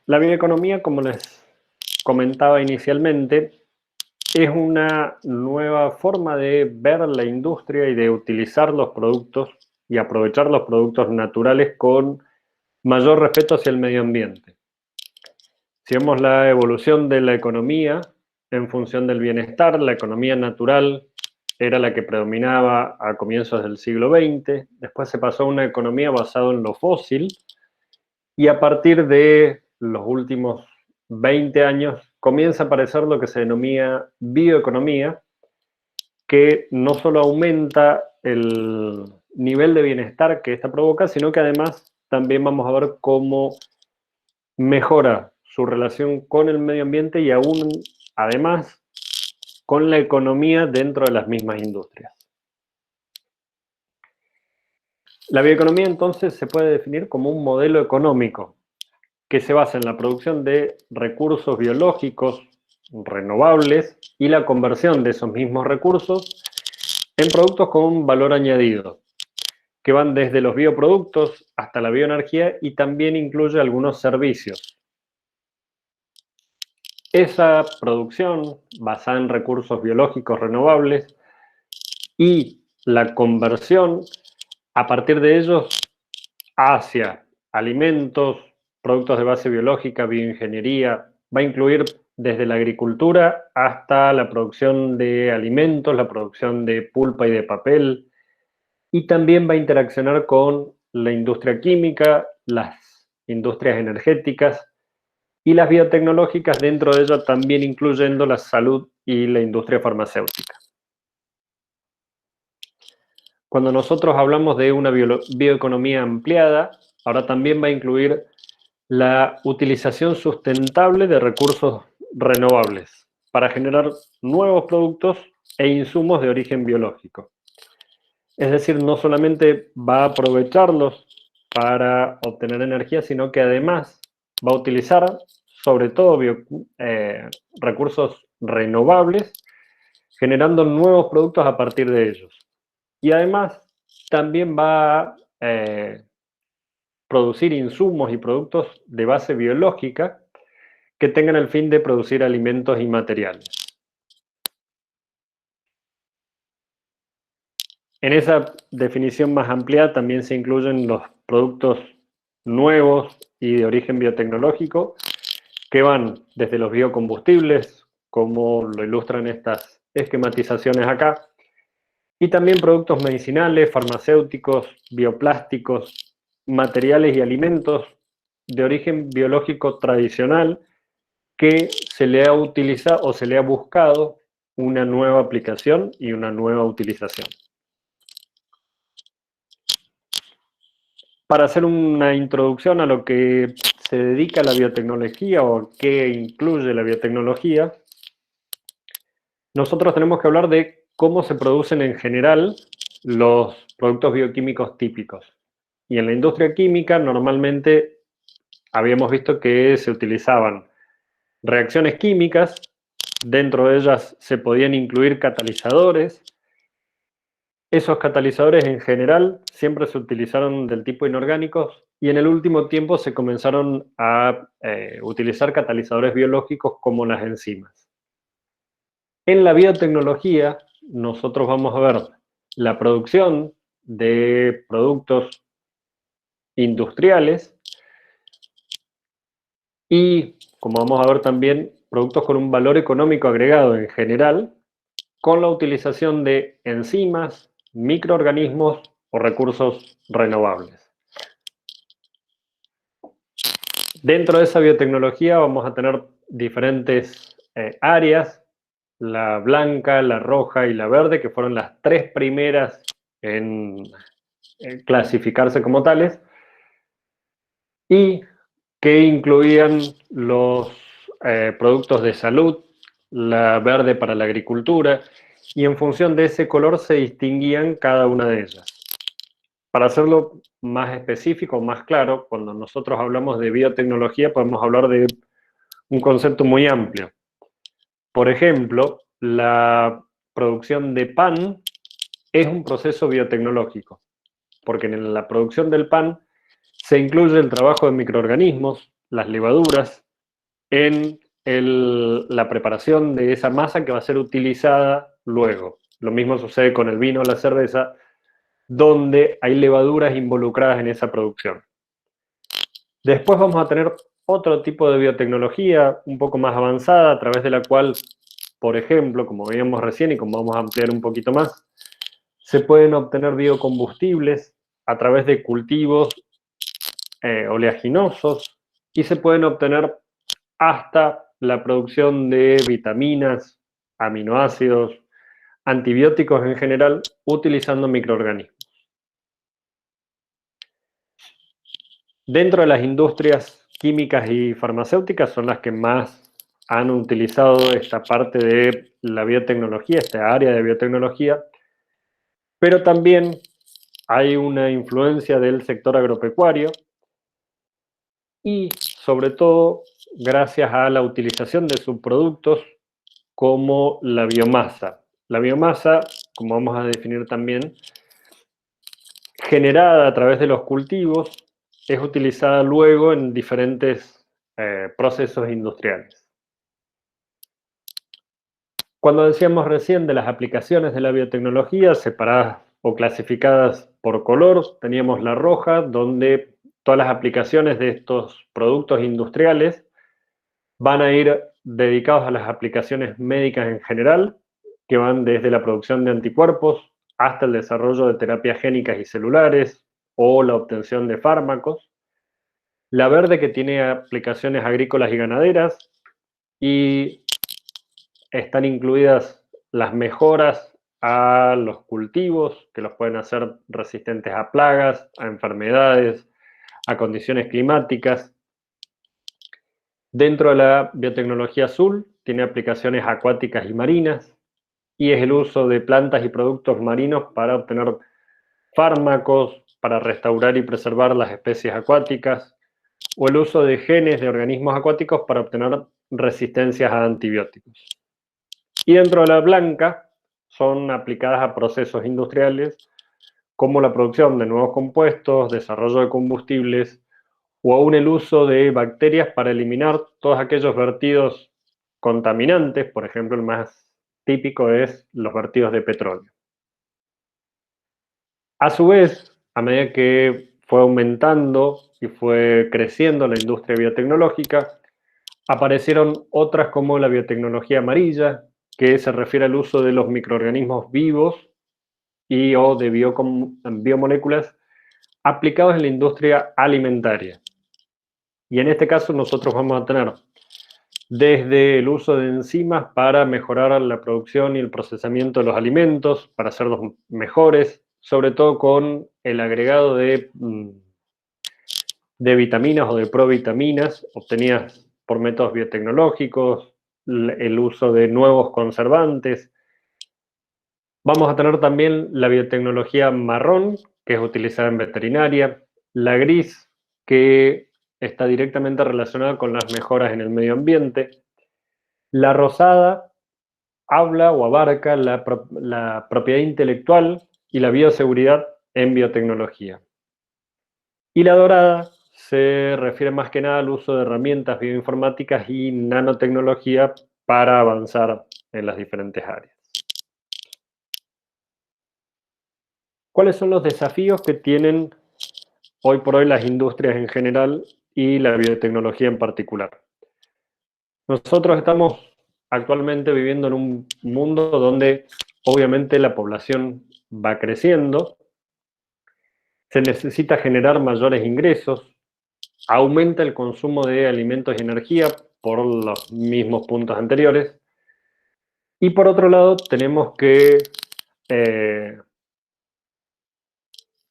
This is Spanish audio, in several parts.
La bioeconomía, como les comentaba inicialmente, es una nueva forma de ver la industria y de utilizar los productos y aprovechar los productos naturales con mayor respeto hacia el medio ambiente. Si vemos la evolución de la economía en función del bienestar, la economía natural era la que predominaba a comienzos del siglo XX, después se pasó a una economía basada en lo fósil, y a partir de los últimos 20 años comienza a aparecer lo que se denomina bioeconomía, que no solo aumenta el nivel de bienestar que esta provoca, sino que además también vamos a ver cómo mejora su relación con el medio ambiente y aún, además, con la economía dentro de las mismas industrias. La bioeconomía entonces se puede definir como un modelo económico que se basa en la producción de recursos biológicos renovables y la conversión de esos mismos recursos en productos con un valor añadido, que van desde los bioproductos hasta la bioenergía y también incluye algunos servicios. Esa producción basada en recursos biológicos renovables y la conversión a partir de ellos hacia alimentos, productos de base biológica, bioingeniería, va a incluir desde la agricultura hasta la producción de alimentos, la producción de pulpa y de papel, y también va a interaccionar con la industria química, las industrias energéticas y las biotecnológicas, dentro de ello también incluyendo la salud y la industria farmacéutica. Cuando nosotros hablamos de una bioeconomía ampliada, ahora también va a incluir la utilización sustentable de recursos renovables para generar nuevos productos e insumos de origen biológico. Es decir, no solamente va a aprovecharlos para obtener energía, sino que además va a utilizar sobre todo recursos renovables, generando nuevos productos a partir de ellos. Y además también va a producir insumos y productos de base biológica que tengan el fin de producir alimentos y materiales. En esa definición más amplia también se incluyen los productos nuevos y de origen biotecnológico, que van desde los biocombustibles, como lo ilustran estas esquematizaciones acá, y también productos medicinales, farmacéuticos, bioplásticos, materiales y alimentos de origen biológico tradicional que se le ha utilizado o se le ha buscado una nueva aplicación y una nueva utilización. Para hacer una introducción a lo que se dedica la biotecnología o qué incluye la biotecnología, nosotros tenemos que hablar de cómo se producen en general los productos bioquímicos típicos. Y en la industria química normalmente habíamos visto que se utilizaban reacciones químicas, dentro de ellas se podían incluir catalizadores. Esos catalizadores en general siempre se utilizaron del tipo inorgánicos y en el último tiempo se comenzaron a utilizar catalizadores biológicos como las enzimas. En la biotecnología nosotros vamos a ver la producción de productos industriales y, como vamos a ver también, productos con un valor económico agregado en general, con la utilización de enzimas, microorganismos o recursos renovables. Dentro de esa biotecnología vamos a tener diferentes áreas, la blanca, la roja y la verde, que fueron las tres primeras en clasificarse como tales, y que incluían los productos de salud, la verde para la agricultura, y en función de ese color se distinguían cada una de ellas. Para hacerlo más específico, más claro, cuando nosotros hablamos de biotecnología podemos hablar de un concepto muy amplio. Por ejemplo, la producción de pan es un proceso biotecnológico, porque en la producción del pan se incluye el trabajo de microorganismos, las levaduras en la preparación de esa masa que va a ser utilizada luego. Lo mismo sucede con el vino o la cerveza, donde hay levaduras involucradas en esa producción. Después vamos a tener otro tipo de biotecnología un poco más avanzada, a través de la cual, por ejemplo, como veíamos recién y como vamos a ampliar un poquito más, se pueden obtener biocombustibles a través de cultivos oleaginosos y se pueden obtener hasta la producción de vitaminas, aminoácidos, antibióticos en general, utilizando microorganismos. Dentro de las industrias químicas y farmacéuticas son las que más han utilizado esta parte de la biotecnología, esta área de biotecnología, pero también hay una influencia del sector agropecuario y sobre todo gracias a la utilización de subproductos como la biomasa. La biomasa, como vamos a definir también, generada a través de los cultivos, es utilizada luego en diferentes procesos industriales. Cuando decíamos recién de las aplicaciones de la biotecnología, separadas o clasificadas por color, teníamos la roja, donde todas las aplicaciones de estos productos industriales van a ir dedicados a las aplicaciones médicas en general, que van desde la producción de anticuerpos hasta el desarrollo de terapias génicas y celulares o la obtención de fármacos. La verde, que tiene aplicaciones agrícolas y ganaderas, y están incluidas las mejoras a los cultivos, que los pueden hacer resistentes a plagas, a enfermedades, a condiciones climáticas. Dentro de la biotecnología azul, tiene aplicaciones acuáticas y marinas, y es el uso de plantas y productos marinos para obtener fármacos, para restaurar y preservar las especies acuáticas, o el uso de genes de organismos acuáticos para obtener resistencias a antibióticos. Y dentro de la blanca son aplicadas a procesos industriales como la producción de nuevos compuestos, desarrollo de combustibles o aún el uso de bacterias para eliminar todos aquellos vertidos contaminantes. Por ejemplo, el más típico es los vertidos de petróleo. A su vez, a medida que fue aumentando y fue creciendo la industria biotecnológica, aparecieron otras como la biotecnología amarilla, que se refiere al uso de los microorganismos vivos y o de biomoléculas aplicados en la industria alimentaria. Y en este caso nosotros vamos a tener desde el uso de enzimas para mejorar la producción y el procesamiento de los alimentos, para hacerlos mejores, sobre todo con el agregado de vitaminas o de provitaminas obtenidas por métodos biotecnológicos, el uso de nuevos conservantes. Vamos a tener también la biotecnología marrón, que es utilizada en veterinaria, la gris, que está directamente relacionada con las mejoras en el medio ambiente, la rosada habla o abarca la propiedad intelectual y la bioseguridad en biotecnología. Y la dorada se refiere más que nada al uso de herramientas bioinformáticas y nanotecnología para avanzar en las diferentes áreas. ¿Cuáles son los desafíos que tienen hoy por hoy las industrias en general y la biotecnología en particular? Nosotros estamos actualmente viviendo en un mundo donde obviamente la población va creciendo, se necesita generar mayores ingresos, aumenta el consumo de alimentos y energía por los mismos puntos anteriores, y por otro lado tenemos que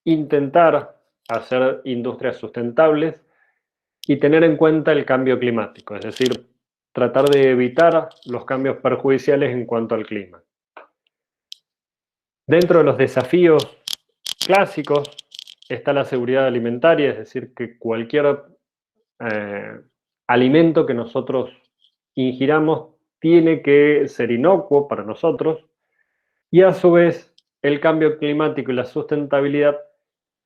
intentar hacer industrias sustentables y tener en cuenta el cambio climático, es decir, tratar de evitar los cambios perjudiciales en cuanto al clima. Dentro de los desafíos clásicos está la seguridad alimentaria, es decir, que cualquier alimento que nosotros ingiramos tiene que ser inocuo para nosotros, y a su vez el cambio climático y la sustentabilidad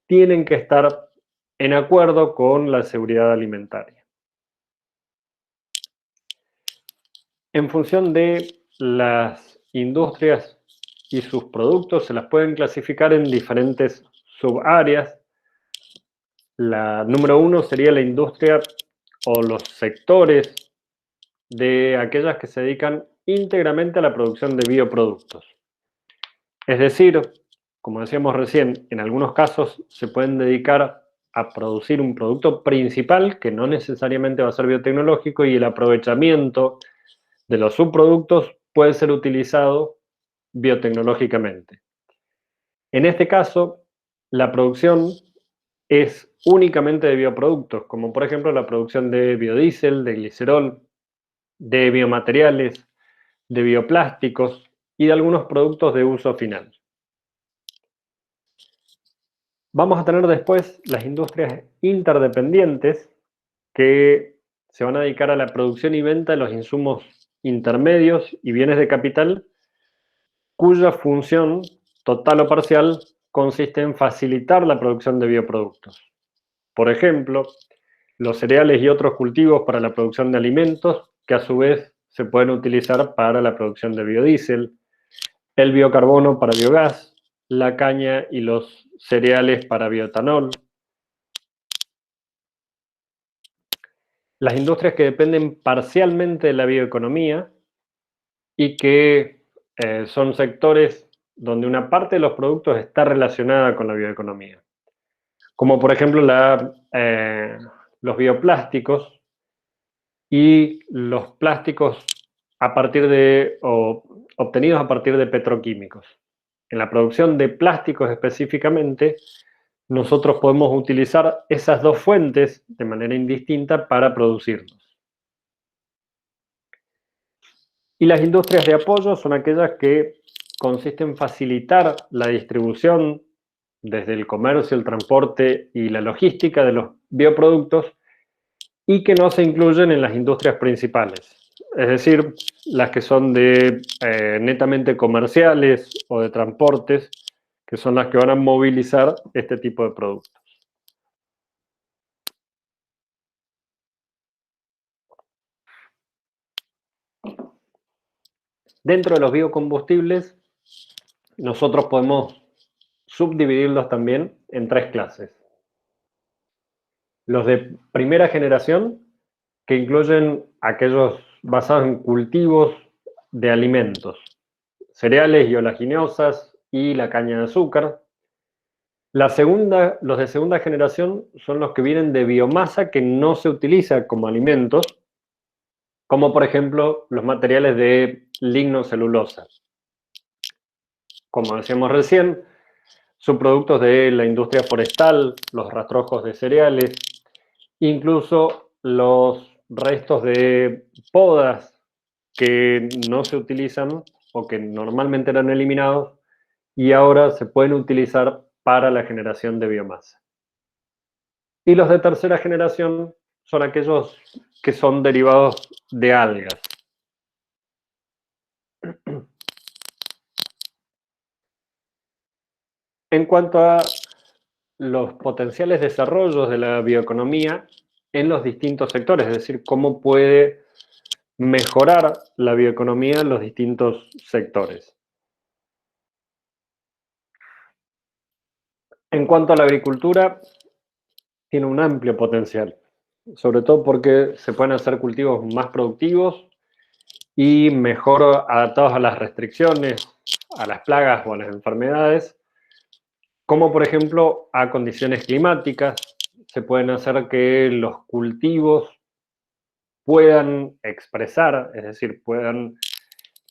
tienen que estar en acuerdo con la seguridad alimentaria. En función de las industrias y sus productos, se las pueden clasificar en diferentes subáreas. La número uno sería la industria o los sectores de aquellas que se dedican íntegramente a la producción de bioproductos. Es decir, como decíamos recién, en algunos casos se pueden dedicar a producir un producto principal que no necesariamente va a ser biotecnológico y el aprovechamiento de los subproductos puede ser utilizado biotecnológicamente. En este caso, la producción es únicamente de bioproductos, como por ejemplo la producción de biodiesel, de glicerol, de biomateriales, de bioplásticos y de algunos productos de uso final. Vamos a tener después las industrias interdependientes que se van a dedicar a la producción y venta de los insumos intermedios y bienes de capital cuya función, total o parcial, consiste en facilitar la producción de bioproductos. Por ejemplo, los cereales y otros cultivos para la producción de alimentos, que a su vez se pueden utilizar para la producción de biodiesel, el biocarbono para biogás, la caña y los cereales para bioetanol. Las industrias que dependen parcialmente de la bioeconomía y que son sectores donde una parte de los productos está relacionada con la bioeconomía, como por ejemplo los bioplásticos y los plásticos a partir obtenidos a partir de petroquímicos. En la producción de plásticos específicamente, nosotros podemos utilizar esas dos fuentes de manera indistinta para producirlos. Y las industrias de apoyo son aquellas que consisten en facilitar la distribución desde el comercio, el transporte y la logística de los bioproductos y que no se incluyen en las industrias principales. Es decir, las que son netamente comerciales o de transportes, que son las que van a movilizar este tipo de productos. Dentro de los biocombustibles, nosotros podemos subdividirlos también en tres clases. Los de primera generación, que incluyen aquellos basados en cultivos de alimentos, cereales y oleaginosas y la caña de azúcar. Los de segunda generación son los que vienen de biomasa que no se utiliza como alimentos, como por ejemplo los materiales de lignocelulosa. Como decíamos recién, subproductos de la industria forestal, los rastrojos de cereales, incluso los restos de podas que no se utilizan o que normalmente eran eliminados y ahora se pueden utilizar para la generación de biomasa. Y los de tercera generación son aquellos que son derivados de algas. En cuanto a los potenciales desarrollos de la bioeconomía en los distintos sectores, es decir, cómo puede mejorar la bioeconomía en los distintos sectores. En cuanto a la agricultura, tiene un amplio potencial, sobre todo porque se pueden hacer cultivos más productivos y mejor adaptados a las restricciones, a las plagas o a las enfermedades, como por ejemplo a condiciones climáticas. Se pueden hacer que los cultivos puedan expresar, es decir, puedan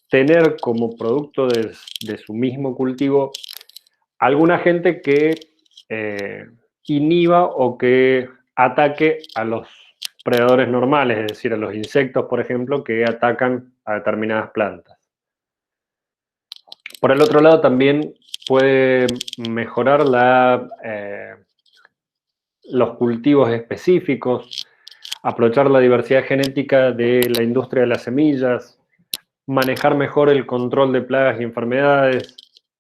tener como producto de su mismo cultivo algún agente que inhiba o que ataque a los predadores normales, es decir, a los insectos, por ejemplo, que atacan a determinadas plantas. Por el otro lado, también puede mejorar los cultivos específicos, aprovechar la diversidad genética de la industria de las semillas, manejar mejor el control de plagas y enfermedades,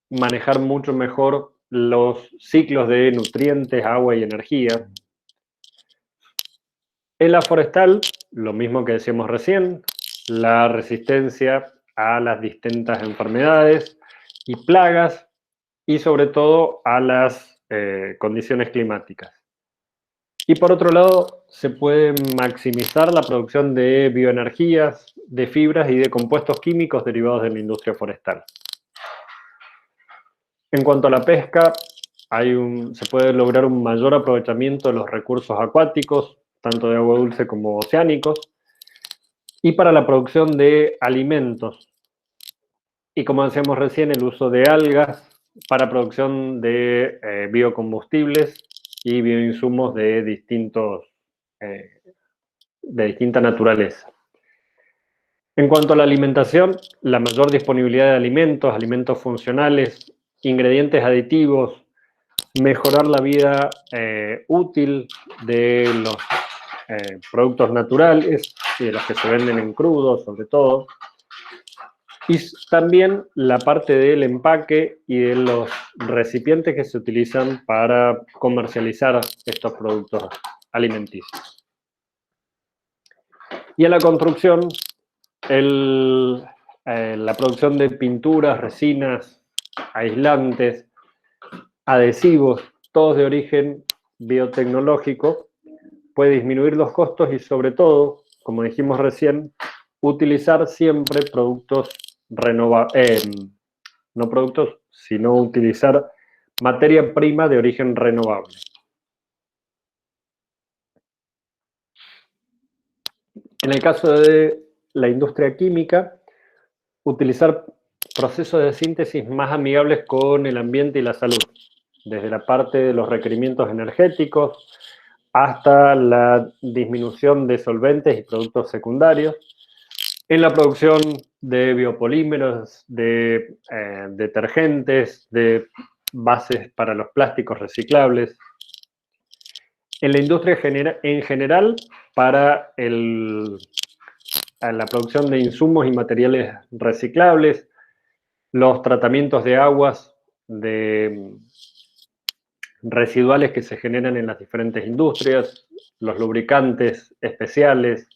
manejar mucho mejor los ciclos de nutrientes, agua y energía. En la forestal, lo mismo que decíamos recién, la resistencia a las distintas enfermedades y plagas, y sobre todo a las condiciones climáticas. Y por otro lado, se puede maximizar la producción de bioenergías, de fibras y de compuestos químicos derivados de la industria forestal. En cuanto a la pesca, se puede lograr un mayor aprovechamiento de los recursos acuáticos, tanto de agua dulce como oceánicos, y para la producción de alimentos. Y como decíamos recién, el uso de algas para producción de biocombustibles y bioinsumos de distinta naturaleza. En cuanto a la alimentación, la mayor disponibilidad de alimentos, alimentos funcionales, ingredientes aditivos, mejorar la vida útil de los productos naturales y de los que se venden en crudo, sobre todo. Y también la parte del empaque y de los recipientes que se utilizan para comercializar estos productos alimenticios. Y en la construcción, la producción de pinturas, resinas, aislantes, adhesivos, todos de origen biotecnológico, puede disminuir los costos y sobre todo, como dijimos recién, utilizar siempre productos no productos, sino utilizar materia prima de origen renovable. En el caso de la industria química, utilizar procesos de síntesis más amigables con el ambiente y la salud, desde la parte de los requerimientos energéticos hasta la disminución de solventes y productos secundarios, en la producción de biopolímeros, de detergentes, de bases para los plásticos reciclables. En la industria en general, para la producción de insumos y materiales reciclables, los tratamientos de aguas residuales que se generan en las diferentes industrias, los lubricantes especiales.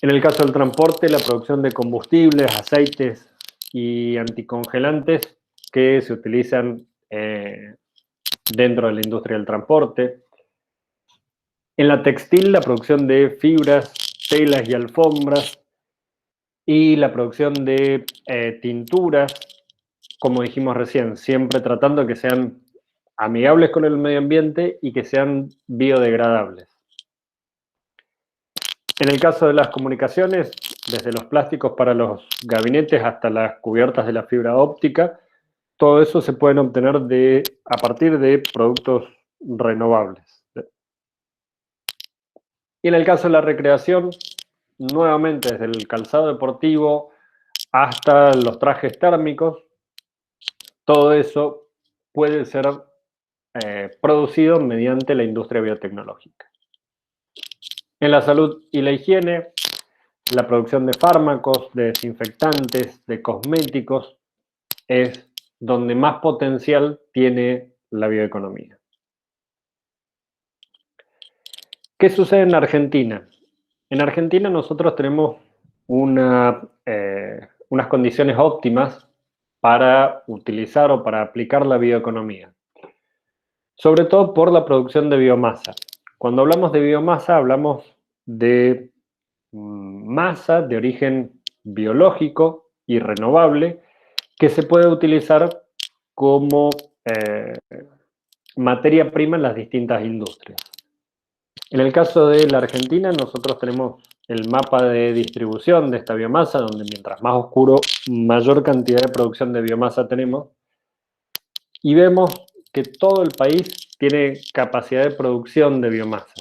En el caso del transporte, la producción de combustibles, aceites y anticongelantes que se utilizan dentro de la industria del transporte. En la textil, la producción de fibras, telas y alfombras. Y la producción de tinturas, como dijimos recién, siempre tratando de que sean amigables con el medio ambiente y que sean biodegradables. En el caso de las comunicaciones, desde los plásticos para los gabinetes hasta las cubiertas de la fibra óptica, todo eso se pueden obtener a partir de productos renovables. Y en el caso de la recreación, nuevamente desde el calzado deportivo hasta los trajes térmicos, todo eso puede ser producido mediante la industria biotecnológica. En la salud y la higiene, la producción de fármacos, de desinfectantes, de cosméticos, es donde más potencial tiene la bioeconomía. ¿Qué sucede en Argentina? En Argentina nosotros tenemos unas condiciones óptimas para utilizar o para aplicar la bioeconomía, sobre todo por la producción de biomasa. Cuando hablamos de biomasa, hablamos de masa de origen biológico y renovable que se puede utilizar como materia prima en las distintas industrias. En el caso de la Argentina, nosotros tenemos el mapa de distribución de esta biomasa, donde mientras más oscuro, mayor cantidad de producción de biomasa tenemos. Y vemos que todo el país tiene capacidad de producción de biomasa.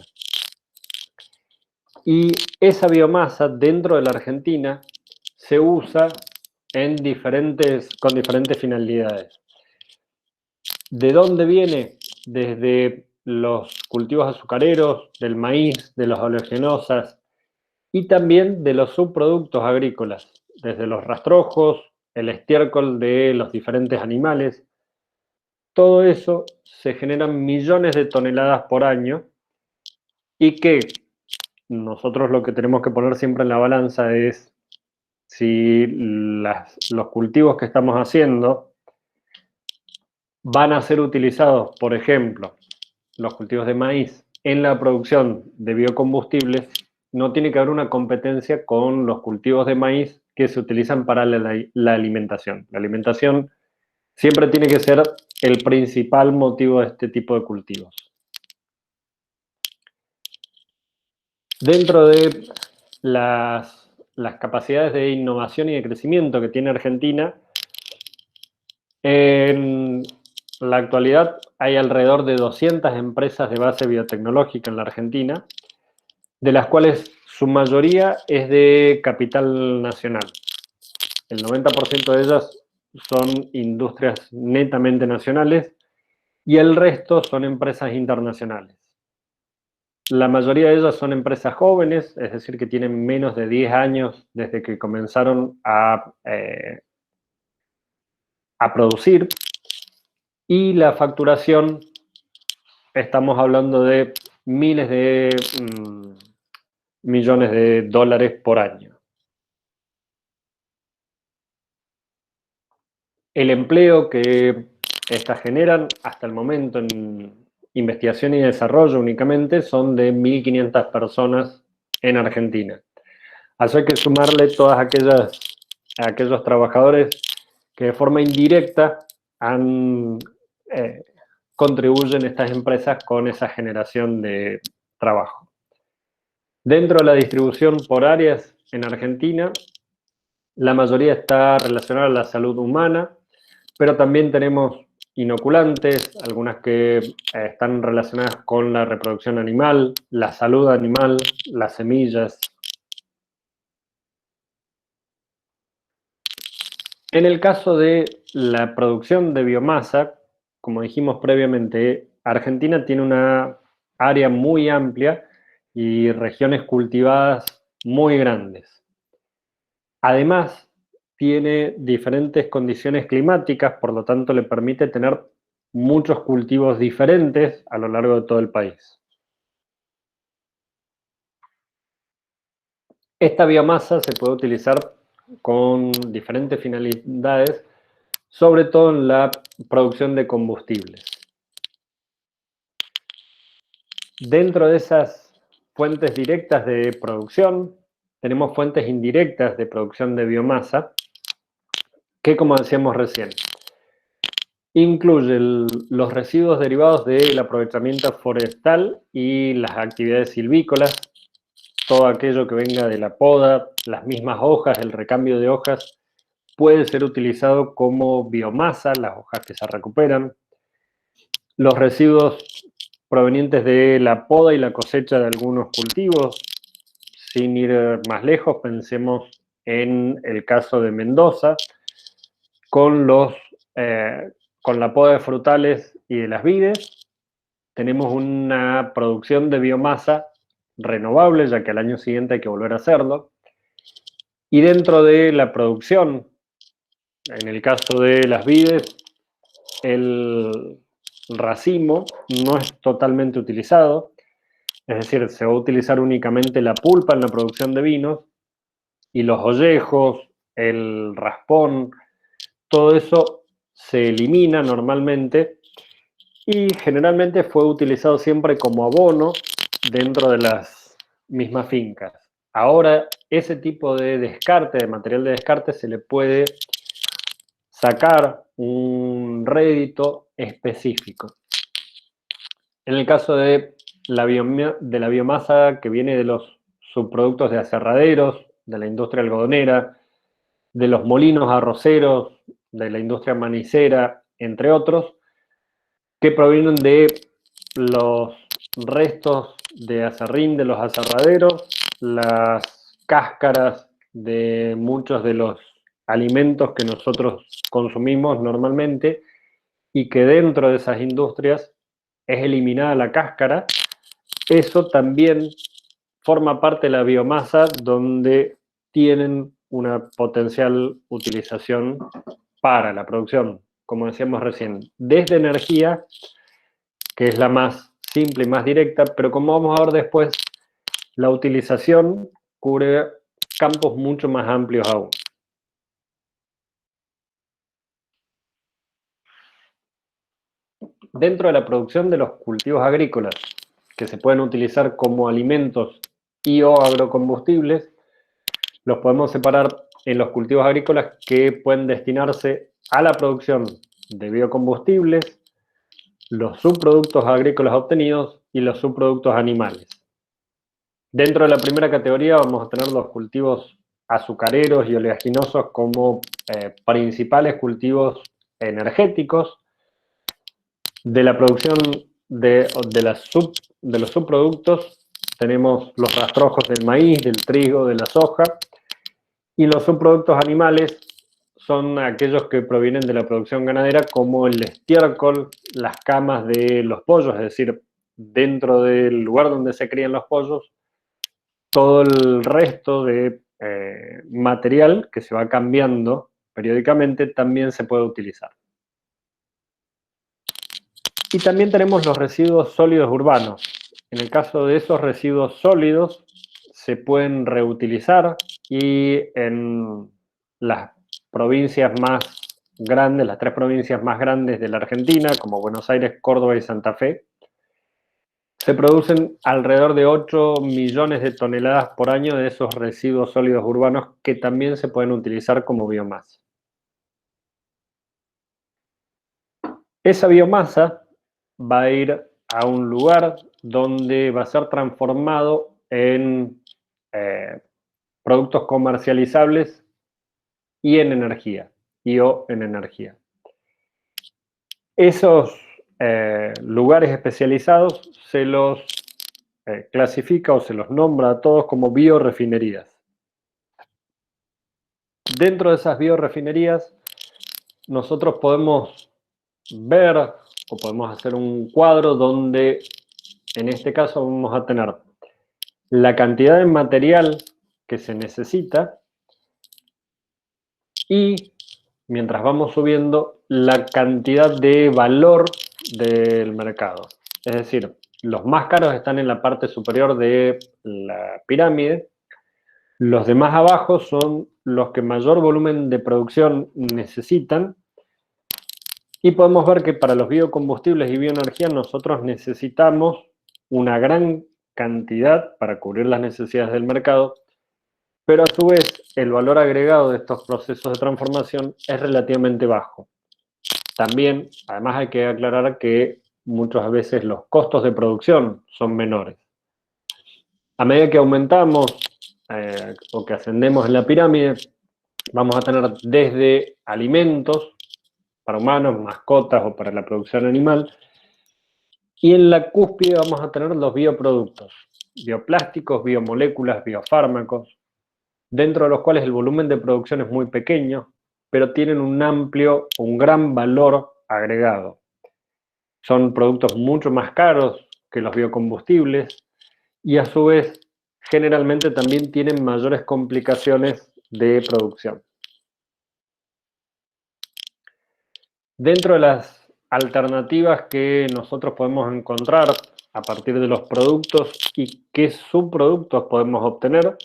Y esa biomasa dentro de la Argentina se usa con diferentes finalidades. ¿De dónde viene? Desde los cultivos azucareros, del maíz, de las oleaginosas y también de los subproductos agrícolas, desde los rastrojos, el estiércol de los diferentes animales. Todo eso se generan millones de toneladas por año y que nosotros lo que tenemos que poner siempre en la balanza es si los cultivos que estamos haciendo van a ser utilizados, por ejemplo, los cultivos de maíz en la producción de biocombustibles, no tiene que haber una competencia con los cultivos de maíz que se utilizan para la alimentación. La alimentación siempre tiene que ser el principal motivo de este tipo de cultivos. Dentro de las capacidades de innovación y de crecimiento que tiene Argentina, en la actualidad hay alrededor de 200 empresas de base biotecnológica en la Argentina, de las cuales su mayoría es de capital nacional. El 90% de ellas son industrias netamente nacionales y el resto son empresas internacionales. La mayoría de ellas son empresas jóvenes, es decir, que tienen menos de 10 años desde que comenzaron a producir, y la facturación, estamos hablando de miles de millones de dólares por año. El empleo que estas generan hasta el momento en investigación y desarrollo únicamente son de 1.500 personas en Argentina. Así hay que sumarle todas aquellos trabajadores que de forma indirecta contribuyen estas empresas con esa generación de trabajo. Dentro de la distribución por áreas en Argentina, la mayoría está relacionada a la salud humana, pero también tenemos inoculantes, algunas que están relacionadas con la reproducción animal, la salud animal, las semillas. En el caso de la producción de biomasa, como dijimos previamente, Argentina tiene una área muy amplia y regiones cultivadas muy grandes. Además, tiene diferentes condiciones climáticas, por lo tanto le permite tener muchos cultivos diferentes a lo largo de todo el país. Esta biomasa se puede utilizar con diferentes finalidades, sobre todo en la producción de combustibles. Dentro de esas fuentes directas de producción, tenemos fuentes indirectas de producción de biomasa, que, como decíamos recién, incluye los residuos derivados del aprovechamiento forestal y las actividades silvícolas, todo aquello que venga de la poda, las mismas hojas, el recambio de hojas, puede ser utilizado como biomasa, las hojas que se recuperan. Los residuos provenientes de la poda y la cosecha de algunos cultivos, sin ir más lejos, pensemos en el caso de Mendoza, con la poda de frutales y de las vides, tenemos una producción de biomasa renovable, ya que al año siguiente hay que volver a hacerlo. Y dentro de la producción, en el caso de las vides, el racimo no es totalmente utilizado, es decir, se va a utilizar únicamente la pulpa en la producción de vinos, y los ollejos, el raspón, todo eso se elimina normalmente y generalmente fue utilizado siempre como abono dentro de las mismas fincas. Ahora, ese tipo de descarte, de material de descarte, se le puede sacar un rédito específico. En el caso de la biomasa que viene de los subproductos de aserraderos, de la industria algodonera, de los molinos arroceros, de la industria manicera, entre otros, que provienen de los restos de aserrín de los aserraderos, las cáscaras de muchos de los alimentos que nosotros consumimos normalmente, y que dentro de esas industrias es eliminada la cáscara. Eso también forma parte de la biomasa, donde tienen una potencial utilización para la producción, como decíamos recién, desde energía, que es la más simple y más directa, pero como vamos a ver después, la utilización cubre campos mucho más amplios aún. Dentro de la producción de los cultivos agrícolas, que se pueden utilizar como alimentos y o agrocombustibles, los podemos separar en los cultivos agrícolas que pueden destinarse a la producción de biocombustibles, los subproductos agrícolas obtenidos y los subproductos animales. Dentro de la primera categoría vamos a tener los cultivos azucareros y oleaginosos como principales cultivos energéticos. De la producción de los subproductos tenemos los rastrojos del maíz, del trigo, de la soja, y los subproductos animales son aquellos que provienen de la producción ganadera, como el estiércol, las camas de los pollos, es decir, dentro del lugar donde se crían los pollos, todo el resto de material que se va cambiando periódicamente también se puede utilizar. Y también tenemos los residuos sólidos urbanos. En el caso de esos residuos sólidos, se pueden reutilizar y en las provincias más grandes, las 3 provincias más grandes de la Argentina, como Buenos Aires, Córdoba y Santa Fe, se producen alrededor de 8 millones de toneladas por año de esos residuos sólidos urbanos que también se pueden utilizar como biomasa. Esa biomasa va a ir a un lugar donde va a ser transformado en productos comercializables y en energía, y o en energía. Esos lugares especializados se los clasifica o se los nombra a todos como biorefinerías. Dentro de esas biorefinerías nosotros podemos ver o podemos hacer un cuadro donde en este caso vamos a tener la cantidad de material que se necesita y mientras vamos subiendo la cantidad de valor del mercado. Es decir, los más caros están en la parte superior de la pirámide, los de más abajo son los que mayor volumen de producción necesitan y podemos ver que para los biocombustibles y bioenergía nosotros necesitamos una gran cantidad para cubrir las necesidades del mercado, pero a su vez el valor agregado de estos procesos de transformación es relativamente bajo. También, además hay que aclarar que muchas veces los costos de producción son menores. A medida que aumentamos o que ascendemos en la pirámide, vamos a tener desde alimentos para humanos, mascotas o para la producción animal, y en la cúspide vamos a tener los bioproductos, bioplásticos, biomoléculas, biofármacos, dentro de los cuales el volumen de producción es muy pequeño, pero tienen un gran valor agregado. Son productos mucho más caros que los biocombustibles y a su vez generalmente también tienen mayores complicaciones de producción. Dentro de las alternativas que nosotros podemos encontrar a partir de los productos y qué subproductos podemos obtener,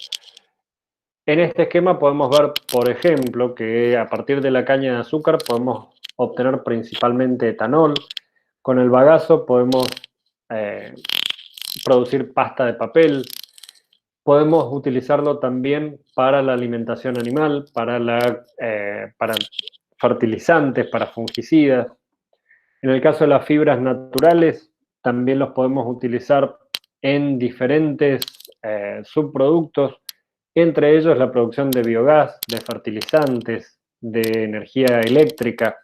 en este esquema podemos ver, por ejemplo, que a partir de la caña de azúcar podemos obtener principalmente etanol. Con el bagazo podemos producir pasta de papel. Podemos utilizarlo también para la alimentación animal, para fertilizantes, para fungicidas. En el caso de las fibras naturales, también los podemos utilizar en diferentes subproductos, entre ellos la producción de biogás, de fertilizantes, de energía eléctrica.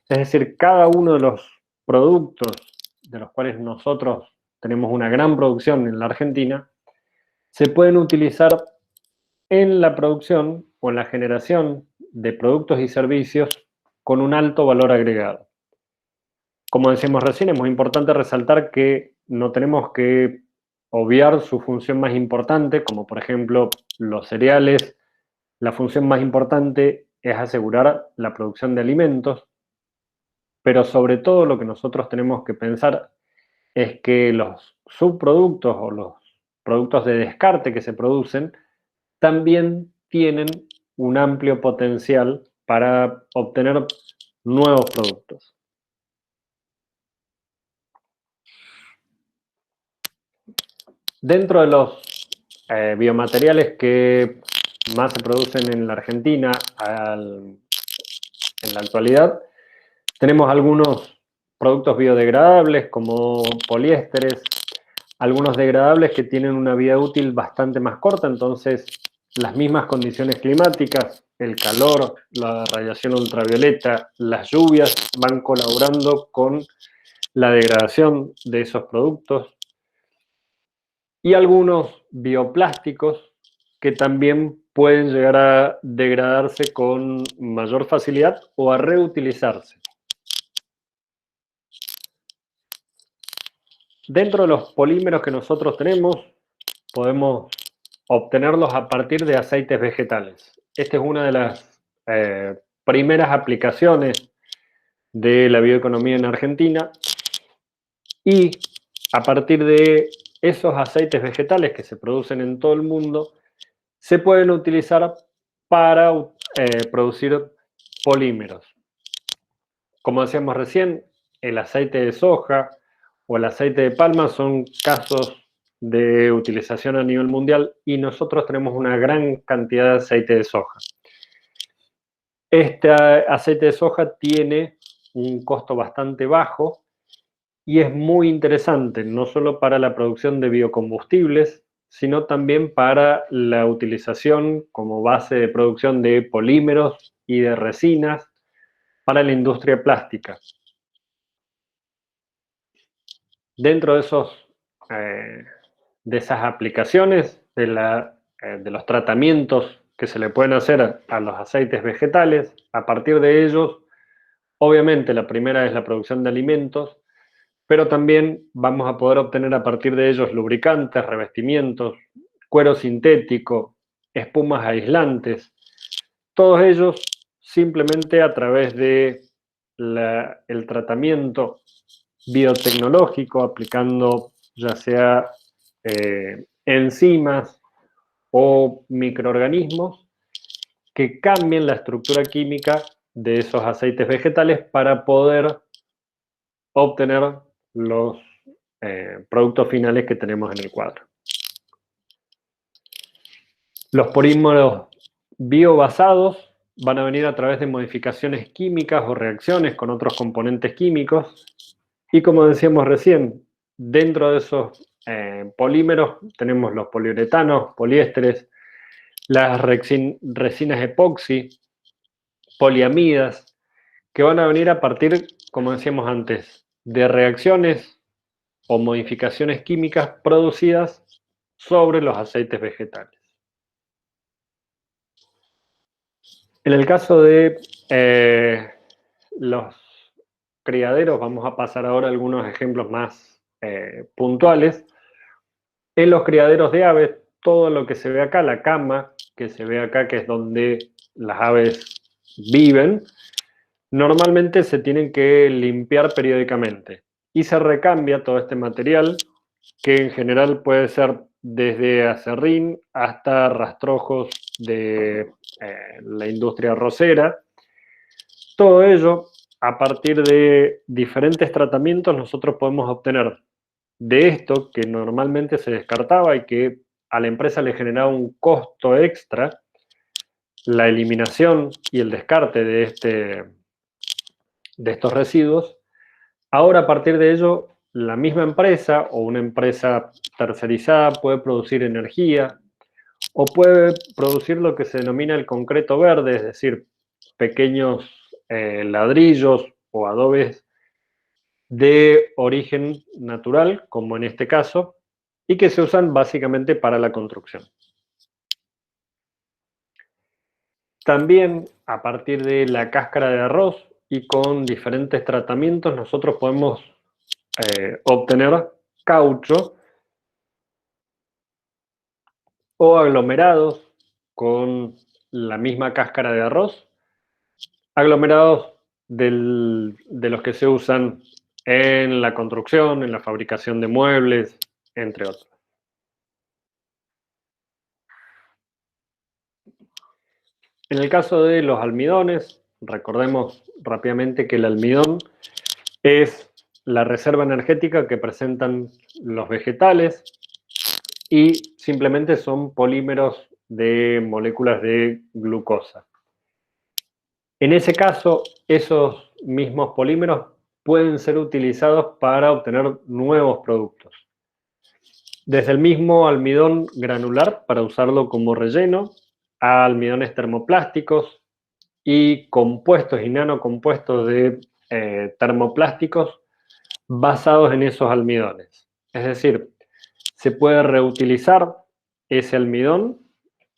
Es decir, cada uno de los productos de los cuales nosotros tenemos una gran producción en la Argentina, se pueden utilizar en la producción o en la generación de productos y servicios con un alto valor agregado. Como decíamos recién, es muy importante resaltar que no tenemos que obviar su función más importante, como por ejemplo los cereales. La función más importante es asegurar la producción de alimentos, pero sobre todo lo que nosotros tenemos que pensar es que los subproductos o los productos de descarte que se producen, también tienen un amplio potencial para obtener nuevos productos. Dentro de los biomateriales que más se producen en la Argentina en la actualidad, tenemos algunos productos biodegradables como poliésteres, algunos degradables que tienen una vida útil bastante más corta, entonces las mismas condiciones climáticas, el calor, la radiación ultravioleta, las lluvias van colaborando con la degradación de esos productos, y algunos bioplásticos que también pueden llegar a degradarse con mayor facilidad o a reutilizarse. Dentro de los polímeros que nosotros tenemos, podemos obtenerlos a partir de aceites vegetales. Esta es una de las primeras aplicaciones de la bioeconomía en Argentina, y a partir de esos aceites vegetales que se producen en todo el mundo, se pueden utilizar para producir polímeros. Como decíamos recién, el aceite de soja o el aceite de palma son casos de utilización a nivel mundial, y nosotros tenemos una gran cantidad de aceite de soja. Este aceite de soja tiene un costo bastante bajo y es muy interesante, no solo para la producción de biocombustibles, sino también para la utilización como base de producción de polímeros y de resinas para la industria plástica. Dentro de esas aplicaciones, de los tratamientos que se le pueden hacer a los aceites vegetales, a partir de ellos, obviamente la primera es la producción de alimentos, pero también vamos a poder obtener a partir de ellos lubricantes, revestimientos, cuero sintético, espumas aislantes, todos ellos simplemente a través de el tratamiento biotecnológico, aplicando ya sea enzimas o microorganismos que cambien la estructura química de esos aceites vegetales para poder obtener los productos finales que tenemos en el cuadro. Los polímeros biobasados van a venir a través de modificaciones químicas o reacciones con otros componentes químicos, y como decíamos recién, dentro de esos polímeros tenemos los poliuretanos, poliésteres, las resinas epoxi, poliamidas, que van a venir a partir, como decíamos antes, de reacciones o modificaciones químicas producidas sobre los aceites vegetales. En el caso de los criaderos, vamos a pasar ahora a algunos ejemplos más puntuales. En los criaderos de aves, todo lo que se ve acá, la cama que se ve acá, que es donde las aves viven, normalmente se tienen que limpiar periódicamente y se recambia todo este material, que en general puede ser desde acerrín hasta rastrojos de la industria arrocera. Todo ello, a partir de diferentes tratamientos, nosotros podemos obtener de esto que normalmente se descartaba y que a la empresa le generaba un costo extra, la eliminación y el descarte de estos residuos. Ahora, a partir de ello, la misma empresa o una empresa tercerizada puede producir energía o puede producir lo que se denomina el concreto verde, es decir, pequeños ladrillos o adobes de origen natural, como en este caso, y que se usan básicamente para la construcción. También, a partir de la cáscara de arroz y con diferentes tratamientos, nosotros podemos obtener caucho o aglomerados con la misma cáscara de arroz, aglomerados de los que se usan en la construcción, en la fabricación de muebles, entre otros. En el caso de los almidones, recordemos rápidamente que el almidón es la reserva energética que presentan los vegetales y simplemente son polímeros de moléculas de glucosa. En ese caso, esos mismos polímeros pueden ser utilizados para obtener nuevos productos. Desde el mismo almidón granular para usarlo como relleno, a almidones termoplásticos y compuestos y nanocompuestos de termoplásticos basados en esos almidones. Es decir, se puede reutilizar ese almidón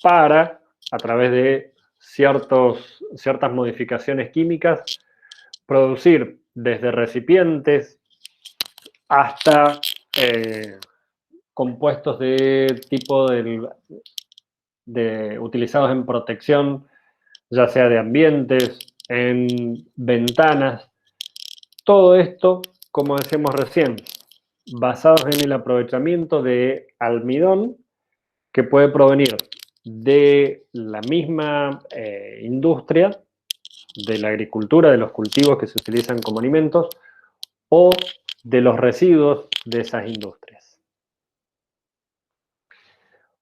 para, a través de ciertas modificaciones químicas, producir desde recipientes hasta compuestos de tipo utilizados en protección, ya sea de ambientes, en ventanas. Todo esto, como decíamos recién, basados en el aprovechamiento de almidón que puede provenir de la misma industria, de la agricultura, de los cultivos que se utilizan como alimentos, o de los residuos de esas industrias.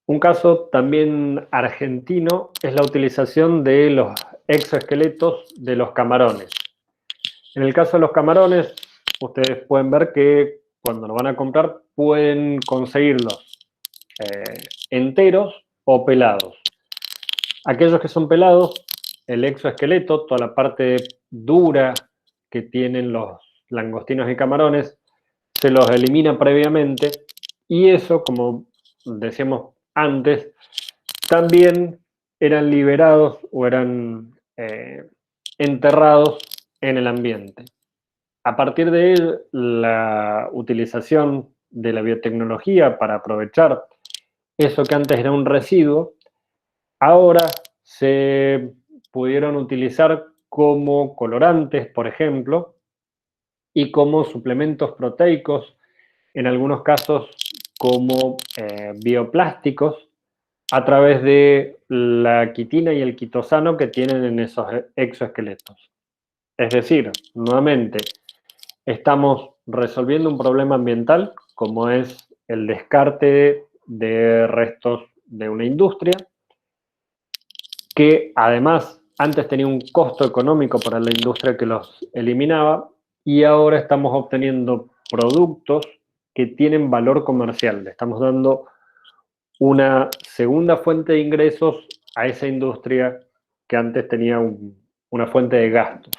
Un caso también argentino es la utilización de los exoesqueletos de los camarones. En el caso de los camarones, ustedes pueden ver que cuando lo van a comprar pueden conseguirlos enteros o pelados. Aquellos que son pelados, el exoesqueleto, toda la parte dura que tienen los langostinos y camarones, se los elimina previamente y eso, como decíamos antes, también eran liberados o eran enterrados en el ambiente. A partir de la utilización de la biotecnología para aprovechar eso que antes era un residuo, ahora se pudieron utilizar como colorantes, por ejemplo, y como suplementos proteicos, en algunos casos como bioplásticos, a través de la quitina y el quitosano que tienen en esos exoesqueletos. Es decir, nuevamente, estamos resolviendo un problema ambiental, como es el descarte de restos de una industria, que además antes tenía un costo económico para la industria que los eliminaba, y ahora estamos obteniendo productos que tienen valor comercial. Le estamos dando una segunda fuente de ingresos a esa industria que antes tenía una fuente de gastos.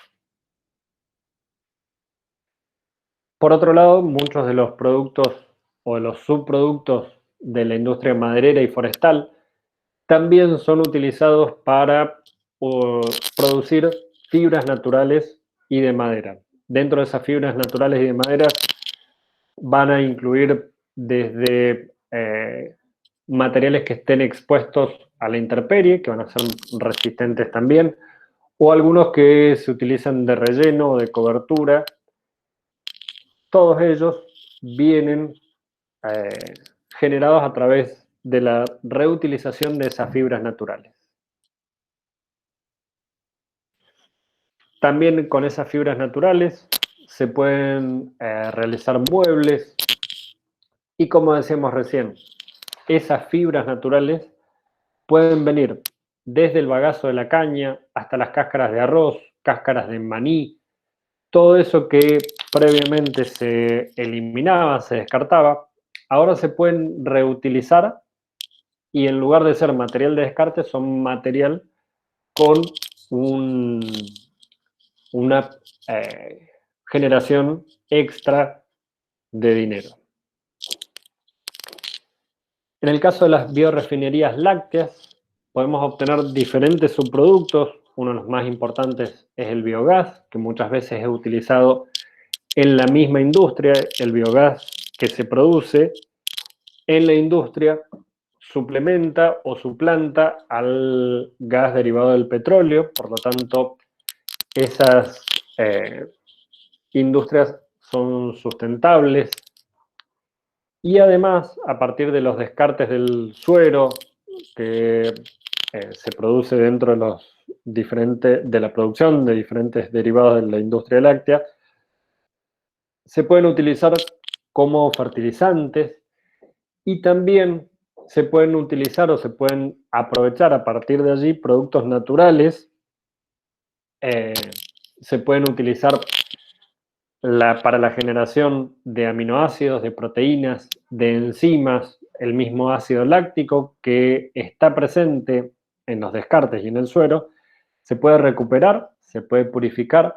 Por otro lado, muchos de los productos o de los subproductos de la industria maderera y forestal también son utilizados para producir fibras naturales y de madera. Dentro de esas fibras naturales y de madera van a incluir desde materiales que estén expuestos a la intemperie, que van a ser resistentes también, o algunos que se utilizan de relleno o de cobertura. Todos ellos vienen generados a través de la reutilización de esas fibras naturales. También con esas fibras naturales se pueden realizar muebles y, como decíamos recién, esas fibras naturales pueden venir desde el bagazo de la caña hasta las cáscaras de arroz, cáscaras de maní, todo eso que previamente se eliminaba, se descartaba, ahora se pueden reutilizar y en lugar de ser material de descarte son material con una generación extra de dinero. En el caso de las biorefinerías lácteas, podemos obtener diferentes subproductos. Uno de los más importantes es el biogás, que muchas veces es utilizado en la misma industria. El biogás que se produce en la industria suplementa o suplanta al gas derivado del petróleo, por lo tanto, esas industrias son sustentables y además, a partir de los descartes del suero que se produce dentro de de la producción de diferentes derivados de la industria láctea, se pueden utilizar como fertilizantes y también se pueden utilizar o se pueden aprovechar a partir de allí productos naturales. eh, Se pueden utilizar para la generación de aminoácidos, de proteínas, de enzimas, el mismo ácido láctico que está presente en los descartes y en el suero, se puede recuperar, se puede purificar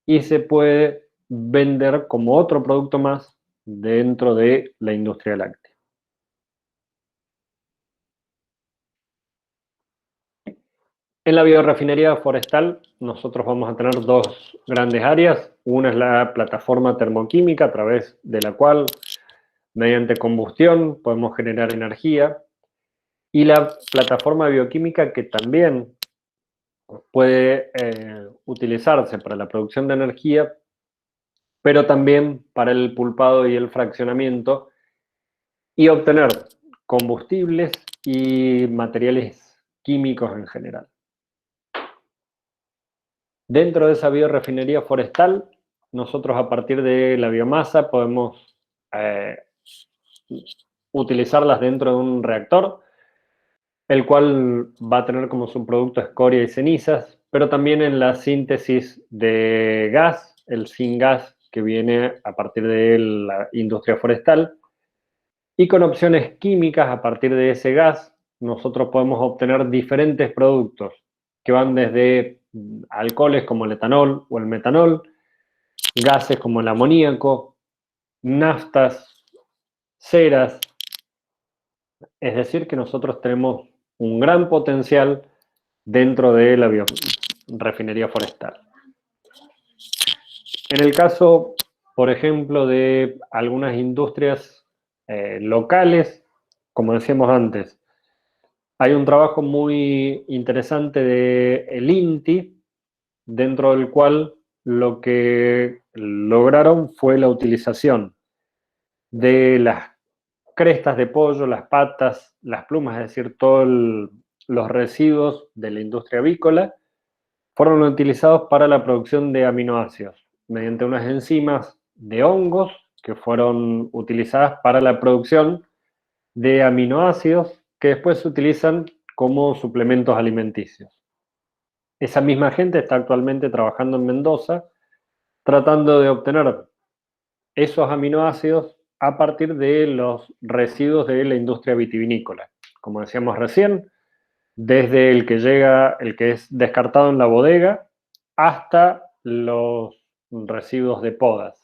y se puede vender como otro producto más dentro de la industria láctea. En la biorefinería forestal nosotros vamos a tener dos grandes áreas. Una es la plataforma termoquímica a través de la cual mediante combustión podemos generar energía, y la plataforma bioquímica que también puede utilizarse para la producción de energía, pero también para el pulpado y el fraccionamiento y obtener combustibles y materiales químicos en general. Dentro de esa biorefinería forestal, nosotros a partir de la biomasa podemos eh, utilizarlas dentro de un reactor, el cual va a tener como subproducto escoria y cenizas, pero también en la síntesis de gas, el syngas que viene a partir de la industria forestal, y con opciones químicas a partir de ese gas, nosotros podemos obtener diferentes productos que van desde alcoholes como el etanol o el metanol, gases como el amoníaco, naftas, ceras. Es decir, que nosotros tenemos un gran potencial dentro de la refinería forestal. En el caso, por ejemplo, de algunas industrias locales, como decíamos antes, hay un trabajo muy interesante del INTI, dentro del cual lo que lograron fue la utilización de las crestas de pollo, las patas, las plumas, es decir, todos los residuos de la industria avícola, fueron utilizados para la producción de aminoácidos mediante unas enzimas de hongos que fueron utilizadas para la producción de aminoácidos que después se utilizan como suplementos alimenticios. Esa misma gente está actualmente trabajando en Mendoza tratando de obtener esos aminoácidos a partir de los residuos de la industria vitivinícola. Como decíamos recién, desde el que llega, el que es descartado en la bodega, hasta los residuos de podas.